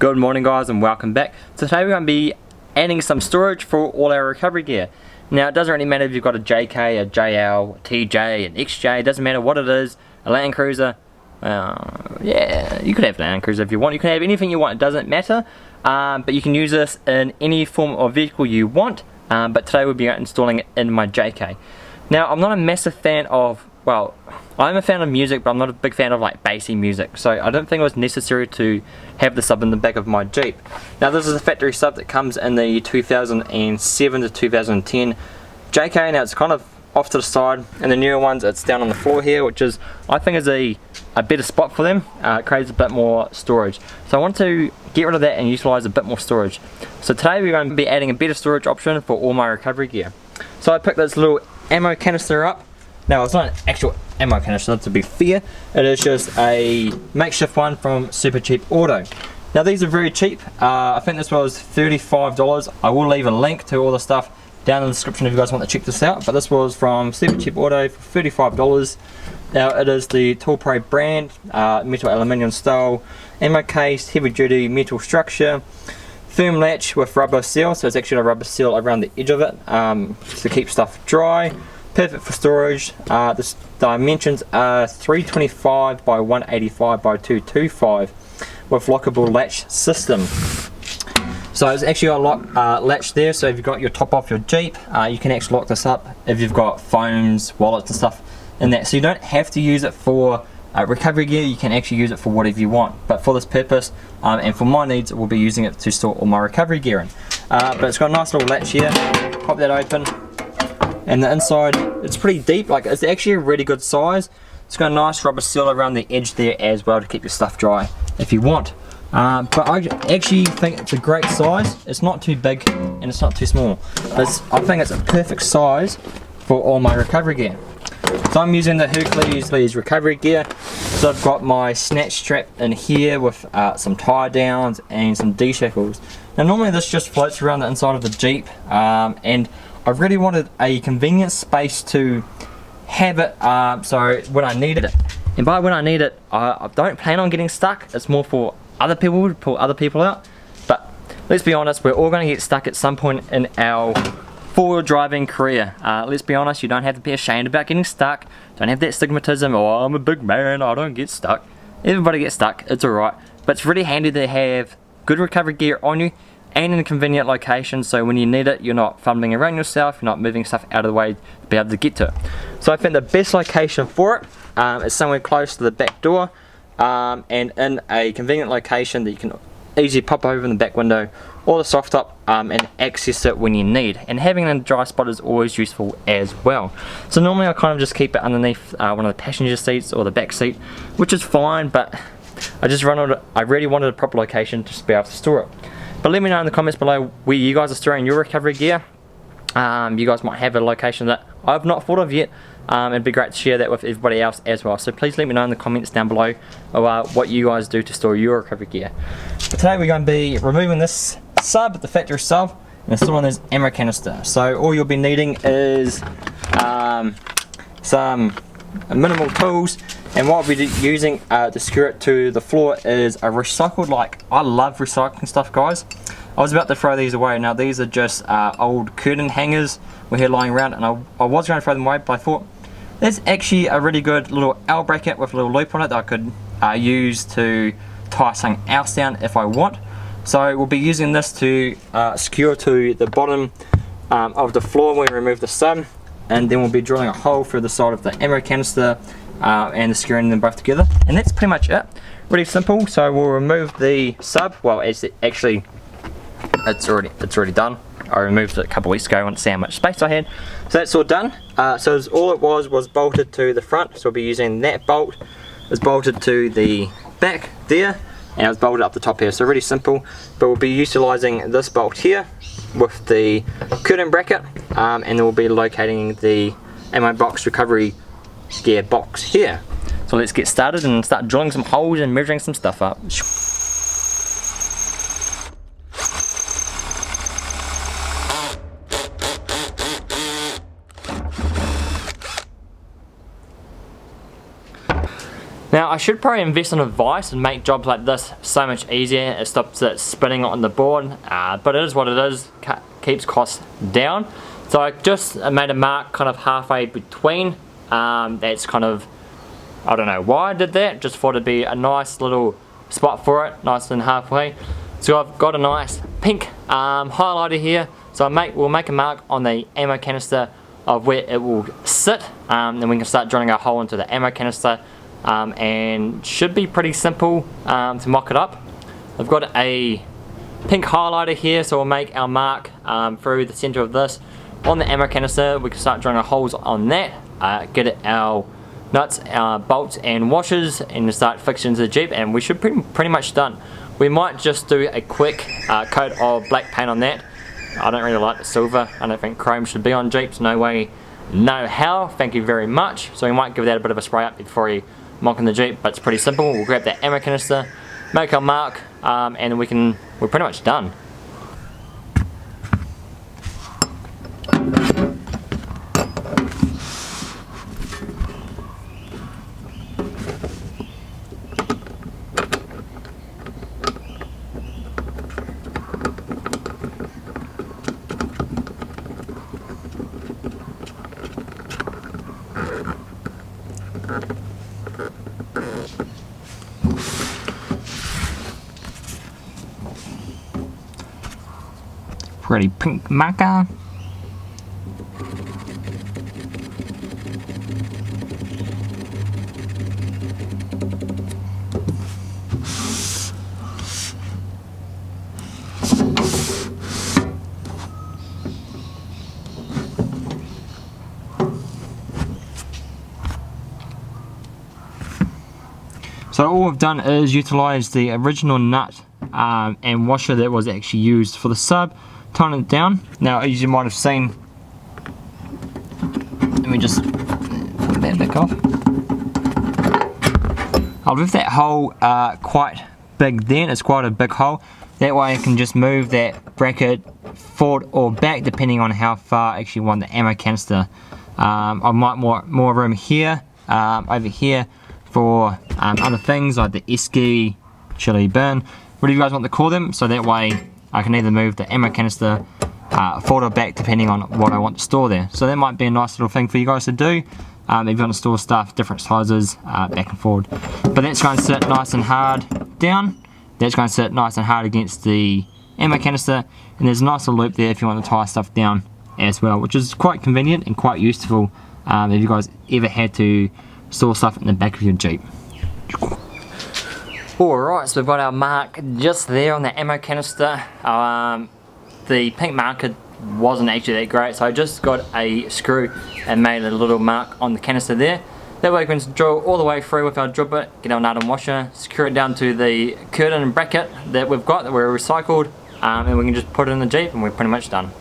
Good morning guys and welcome back. Today we're going to be adding some storage for all our recovery gear. Now it doesn't really matter if you've got a JK, a JL, a TJ, an XJ, it doesn't matter what it is, a Land Cruiser. Yeah, you could have a Land Cruiser if you want, you can have anything you want, it doesn't matter. But you can use this in any form of vehicle you want, but today we'll be installing it in my JK. Now I'm not a massive fan of, well, I'm a fan of music, but I'm not a big fan of like bassy music, so I don't think it was necessary to have the sub in the back of my Jeep. Now this is a factory sub that comes in the 2007 to 2010 JK. Now it's kind of off to the side, and the newer ones it's down on the floor here, which is, I think, is a better spot for them. It creates a bit more storage, so I want to get rid of that and utilize a bit more storage. So today we're going to be adding a better storage option for all my recovery gear. So I picked this little ammo canister up. Now it's not an actual ammo canister, to be fair, it is just a makeshift one from Supercheap Auto. Now these are very cheap, I think this was $35. I will leave a link to all the stuff down in the description if you guys want to check this out, but this was from Supercheap Auto for $35. Now it is the Tool Pro brand, metal aluminium style, ammo case, heavy duty metal structure, firm latch with rubber seal, so it's actually a rubber seal around the edge of it to keep stuff dry. Perfect for storage. The dimensions are 325 by 185 by 225 with lockable latch system. So it's actually got a lock latch there, so if you've got your top off your Jeep, you can actually lock this up if you've got phones, wallets and stuff in that. So you don't have to use it for recovery gear, you can actually use it for whatever you want. But for this purpose, and for my needs, we'll be using it to store all my recovery gear in. But it's got a nice little latch here, pop that open. And the inside, it's pretty deep, like it's actually a really good size. It's got a nice rubber seal around the edge there as well to keep your stuff dry if you want. But I actually think it's a great size. It's not too big and it's not too small. I think it's a perfect size for all my recovery gear. So I'm using the Hercules recovery gear. So I've got my snatch strap in here with some tie downs and some D-shackles. Now normally this just floats around the inside of the Jeep, and I really wanted a convenient space to have it, so when I needed it. And by when I need it, I don't plan on getting stuck. It's more for other people, to pull other people out. But let's be honest, we're all going to get stuck at some point in our four-wheel driving career. Let's be honest, you don't have to be ashamed about getting stuck. Don't have that stigmatism, oh, I'm a big man, I don't get stuck. Everybody gets stuck, it's alright. But it's really handy to have good recovery gear on you and in a convenient location, so when you need it you're not fumbling around yourself, you're not moving stuff out of the way to be able to get to it. So I think the best location for it is somewhere close to the back door, and in a convenient location that you can easily pop over in the back window or the soft top and access it when you need. And having it in a dry spot is always useful as well. So normally I kind of just keep it underneath one of the passenger seats or the back seat, which is fine, but I really wanted a proper location to be able to store it. But let me know in the comments below where you guys are storing your recovery gear. You guys might have a location that I've not thought of yet. It'd be great to share that with everybody else as well. So please let me know in the comments down below about what you guys do to store your recovery gear. But today we're going to be removing this sub, the factory sub, and installing this ammo canister. So all you'll be needing is some minimal tools, and what we'll be using to secure it to the floor is a recycled, like, I love recycling stuff guys. I was about to throw these away. Now these are just old curtain hangers we had lying around, and I was going to throw them away, but I thought there's actually a really good little L bracket with a little loop on it that I could use to tie something else down if I want. So we'll be using this to secure to the bottom of the floor when we remove the sub, and then we'll be drilling a hole through the side of the ammo canister and securing them both together, and that's pretty much it. Really simple. So we'll remove the sub. Well, it's already done. I removed it a couple weeks ago. I want to see how much space I had. So that's all done. So all it was bolted to the front. So we'll be using that bolt. It's bolted to the back there, and it's bolted up the top here. So really simple. But we'll be utilising this bolt here with the curtain bracket, and then we'll be locating the ammo box recovery gear box here. So let's get started and start drilling some holes and measuring some stuff up. Now I should probably invest in a vise and make jobs like this so much easier. It stops it spinning on the board, but it is what it is, keeps costs down. So I just made a mark kind of halfway between, that's kind of, I don't know why I did that, just thought it'd be a nice little spot for it, nice and halfway. So I've got a nice pink highlighter here, so we'll make a mark on the ammo canister of where it will sit, then we can start drilling a hole into the ammo canister, and should be pretty simple to mock it up. I've got a pink highlighter here, so we'll make our mark through the center of this on the ammo canister. We can start drilling our holes on that, get our nuts, bolts and washers, and start fixing into the Jeep, and we should pretty much done. We might just do a quick coat of black paint on that. I don't really like the silver. I don't think chrome should be on Jeeps, no way, no how, thank you very much. So we might give that a bit of a spray up before you mock in the Jeep, but it's pretty simple. We'll grab that ammo canister, make our mark, and we're pretty much done. Pretty pink marker. So all we've done is utilize the original nut and washer that was actually used for the sub, tighten it down. Now, as you might have seen, let me just put that back off. I'll leave that hole quite big then, it's quite a big hole. That way I can just move that bracket forward or back depending on how far I actually want the ammo canister. I might more room here, over here for other things like the esky, chili bin, whatever you guys want to call them, so that way I can either move the ammo canister forward or back depending on what I want to store there. So that might be a nice little thing for you guys to do if you want to store stuff different sizes back and forward. But that's going to sit nice and hard down, that's going to sit nice and hard against the ammo canister, and there's a nice little loop there if you want to tie stuff down as well, which is quite convenient and quite useful if you guys ever had to store stuff in the back of your Jeep. Alright, so we've got our mark just there on the ammo canister. The pink marker wasn't actually that great, so I just got a screw and made a little mark on the canister there. That way we can drill all the way through with our drill bit, get our nut and washer, secure it down to the curtain bracket that we've got that we're recycled, and we can just put it in the Jeep and we're pretty much done.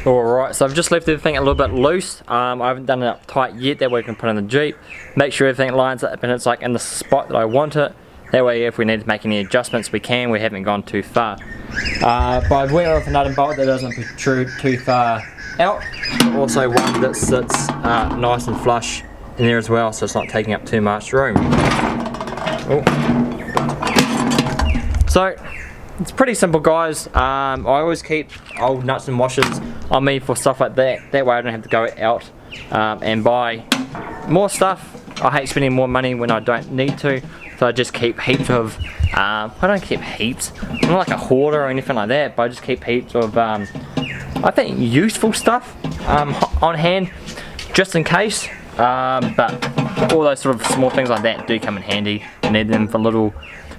Alright, so I've just left everything a little bit loose. I haven't done it up tight yet, that way we can put it in the Jeep. Make sure everything lines up and it's like in the spot that I want it. That way if we need to make any adjustments we can, we haven't gone too far. But I've went with a nut and bolt that doesn't protrude too far out. Also one that sits nice and flush in there as well, so it's not taking up too much room. Oh. So it's pretty simple, guys. I always keep old nuts and washers on me for stuff like that. That way I don't have to go out and buy more stuff. I hate spending more money when I don't need to, so I just keep heaps of, I don't keep heaps, I'm not like a hoarder or anything like that, but I just keep heaps of, I think, useful stuff on hand, just in case, but all those sort of small things like that do come in handy. You need them for little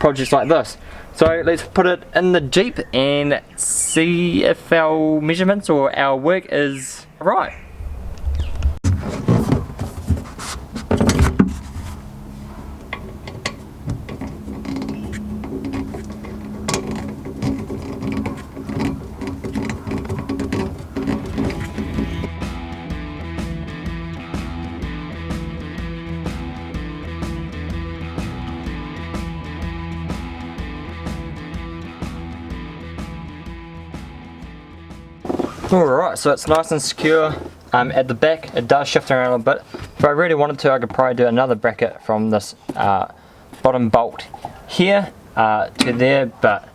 projects like this. So let's put it in the Jeep and see if our measurements or our work is right. Alright, so it's nice and secure at the back. It does shift around a bit. If I really wanted to, I could probably do another bracket from this bottom bolt here to there, but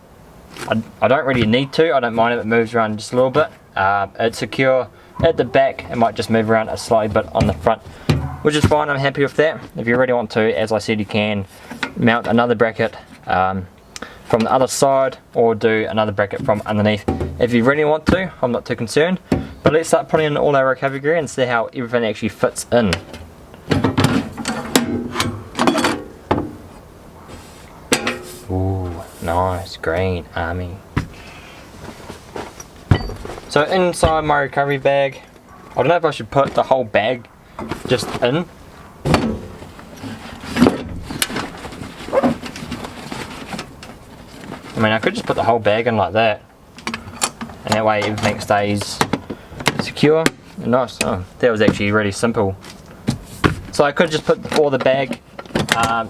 I don't really need to. I don't mind if it moves around just a little bit. It's secure at the back. It might just move around a slight bit on the front, which is fine. I'm happy with that. If you really want to, as I said, you can mount another bracket from the other side or do another bracket from underneath if you really want to. I'm not too concerned, but let's start putting in all our recovery gear and see how everything actually fits in. Ooh, nice green army. So inside my recovery bag, I don't know if I should put the whole bag just in. I mean, I could just put the whole bag in like that, and that way everything stays secure and nice. Oh, that was actually really simple. So I could just put all the bag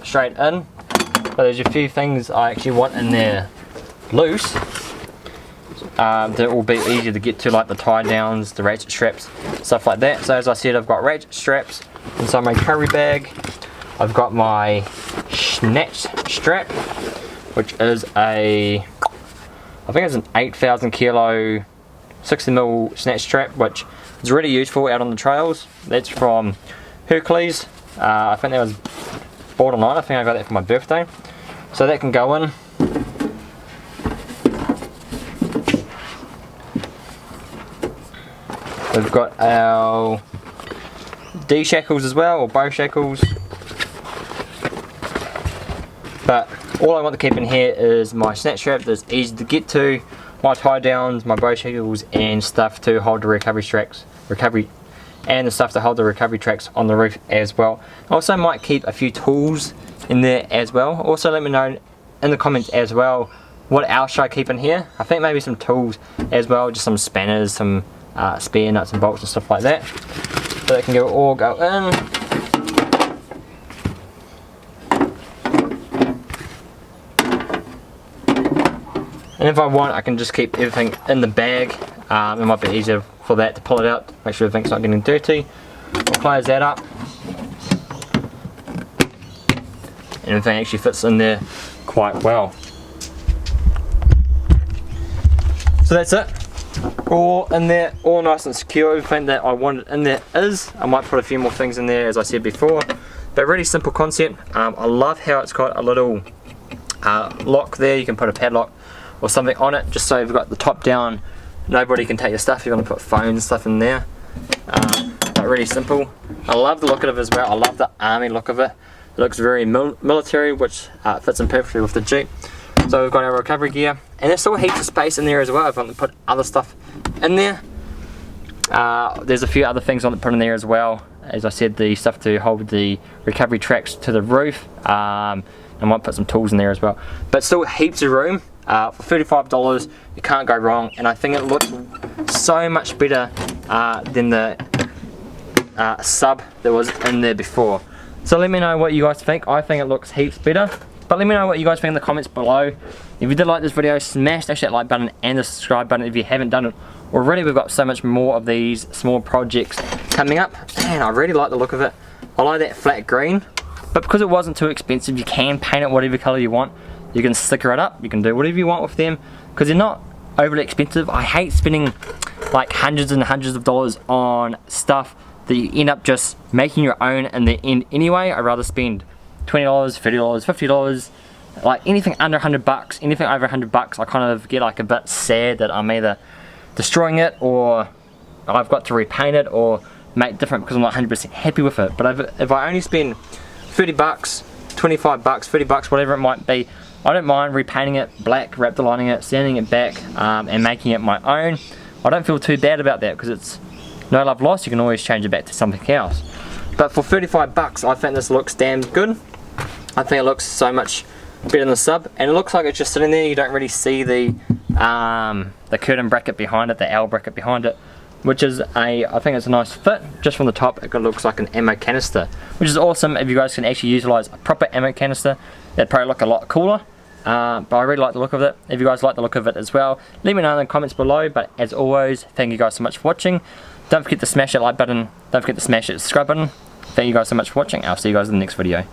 straight in, but there's a few things I actually want in there loose that will be easier to get to, like the tie downs, the ratchet straps, stuff like that. So as I said, I've got ratchet straps inside my recovery bag. I've got my snatch strap, which is I think it's an 8,000 kilo 60mm snatch strap, which is really useful out on the trails. That's from Hercules. I think that was bought online. I think I got that for my birthday. So that can go in. We've got our D shackles as well, or bow shackles. But all I want to keep in here is my snatch strap that's easy to get to, my tie downs, my bow shackles, and stuff to hold the recovery tracks, and the stuff to hold the recovery tracks on the roof as well. I also might keep a few tools in there as well. Also let me know in the comments as well, what else should I keep in here? I think maybe some tools as well, just some spanners, some spare nuts and bolts and stuff like that. So that can all go in. And if I want, I can just keep everything in the bag. It might be easier for that to pull it out, make sure everything's not getting dirty. We'll close that up. And everything actually fits in there quite well. So that's it. All in there, all nice and secure. Everything that I wanted in there is. I might put a few more things in there, as I said before. But really simple concept. I love how it's got a little lock there. You can put a padlock or something on it, just so you've got the top down, nobody can take your stuff. You're going to put phones and stuff in there, but really simple. I love the look of it as well. I love the army look of it. It looks very military, which fits in perfectly with the Jeep. So we've got our recovery gear, and there's still heaps of space in there as well if I want to put other stuff in there. There's a few other things I want to put in there as well. As I said, the stuff to hold the recovery tracks to the roof. I might put some tools in there as well, but still heaps of room. For $35 you can't go wrong, and I think it looks so much better than the sub that was in there before. So let me know what you guys think. I think it looks heaps better, but let me know what you guys think in the comments below. If you did like this video, smash that like button and the subscribe button if you haven't done it already. We've got so much more of these small projects coming up, and I really like the look of it. I like that flat green, but because it wasn't too expensive, you can paint it whatever color you want. You can sticker it up, you can do whatever you want with them, because they're not overly expensive. I hate spending like hundreds and hundreds of dollars on stuff that you end up just making your own in the end anyway. I'd rather spend $20, $30, $50, like anything under 100 bucks, anything over 100 bucks, I kind of get like a bit sad that I'm either destroying it or I've got to repaint it or make different because I'm not 100% happy with it. But if I only spend 30 bucks, 25 bucks, 30 bucks, whatever it might be, I don't mind repainting it black, Raptor-lining it, sanding it back, and making it my own. I don't feel too bad about that because it's no love lost. You can always change it back to something else. But for 35 bucks, I think this looks damn good. I think it looks so much better than the sub, and it looks like it's just sitting there. You don't really see the curtain bracket behind it, the L bracket behind it, which is I think it's a nice fit. Just from the top, it looks like an ammo canister, which is awesome. If you guys can actually utilize a proper ammo canister, that'd probably look a lot cooler. But I really like the look of it. If you guys like the look of it as well, let me know in the comments below. But as always, thank you guys so much for watching. Don't forget to smash that like button. Don't forget to smash that subscribe button. Thank you guys so much for watching. I'll see you guys in the next video.